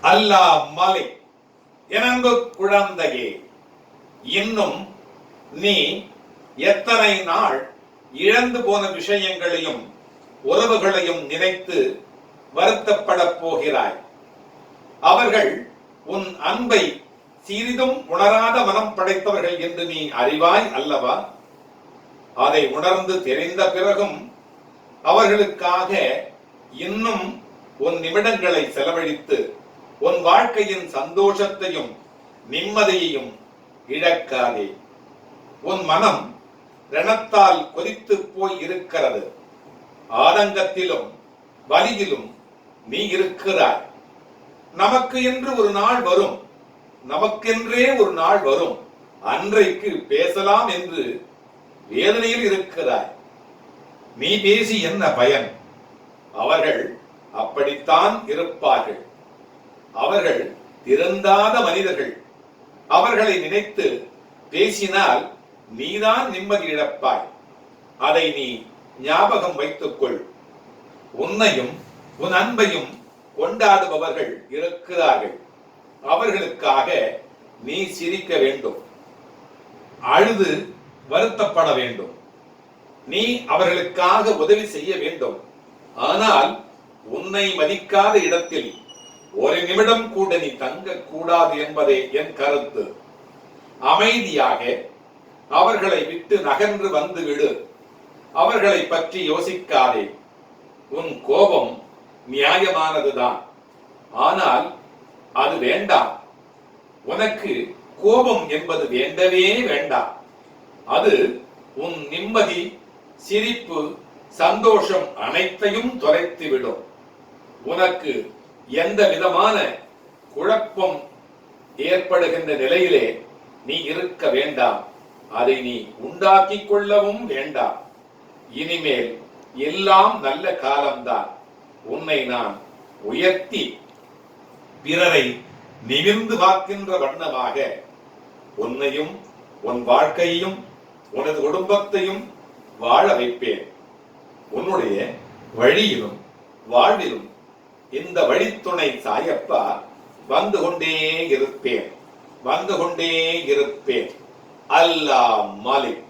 அல்லாஹ் மாலிக். எனது குழந்தையே, இன்னும் நீ எத்தனை நாள் இழந்து போன விஷயங்களையும் உறவுகளையும் நினைத்து வருத்தப்பட போகிறாய்? அவர்கள் உன் அன்பை சிறிதும் உணராத மனம் படைத்தவர்கள் என்று நீ அறிவாய் அல்லவா? அதை உணர்ந்து தெரிந்த பிறகும் அவர்களுக்காக இன்னும் உன் நிமிடங்களை செலவழித்து உன் வாழ்க்கையின் சந்தோஷத்தையும் நிம்மதியையும் இழக்காதே. உன் மனம் ரணத்தால் கொதித்து போய் இருக்கிறது. ஆதங்கத்திலும் வலியிலும் நீ இருக்கிறாய். நமக்கு என்று ஒரு நாள் வரும், நமக்கென்றே ஒரு நாள் வரும், அன்றைக்கு பேசலாம் என்று வேதனையில் இருக்கிறாய். நீ பேசி என்ன பயன்? அவர்கள் அப்படித்தான் இருப்பார்கள். அவர்கள் திருந்தாத மனிதர்கள். அவர்களை நினைத்து பேசினால் நீதான் நிம்மதி இழப்பாய். அதை நீ ஞாபகம் வைத்துக்கொள். உன்னையும் உன் அன்பையும் கொண்டாடுபவர்கள் இருக்கிறார்கள். அவர்களுக்காக நீ சிரிக்க வேண்டும், அழுது வருத்தப்பட வேண்டும். நீ அவர்களுக்காக உதவி செய்ய வேண்டும். ஆனால் உன்னை மதிக்காத இடத்தில் ஒரு நிமிடம் கூட நீ தங்க கூடாது என்பதே என் கருத்து. அமைதியாக அவர்களை விட்டு நகன்று வந்து விடு. அவர்களை பற்றி யோசிக்காதே. உன் கோபம் நியாயமானதுதான், ஆனால் அது வேண்டாம். உனக்கு கோபம் என்பது வேண்டவே வேண்டாம். அது உன் நிம்மதி, சிரிப்பு, சந்தோஷம் அனைத்தையும் தொலைத்துவிடும். உனக்கு எந்த விதமான குழப்பம் ஏற்படுகின்ற நிலையிலே நீ இருக்க வேண்டாம். அதை நீ உண்டாக்கிக் கொள்ளவும் வேண்டாம். இனிமேல் எல்லாம் நல்ல காலம்தான். உன்னை நான் உயர்த்தி பிறரை நிமிர்ந்து பார்க்கின்ற வண்ணமாக உன்னையும் உன் வாழ்க்கையையும் உனது குடும்பத்தையும் வாழ வைப்பேன். உன்னுடைய வழியிலும் வாழ்விலும் இந்த வழித்துணை சாயப்பா வந்து கொண்டே இருப்பேன், வந்து கொண்டே இருப்பேன். அல்லாஹ் மாலிக்.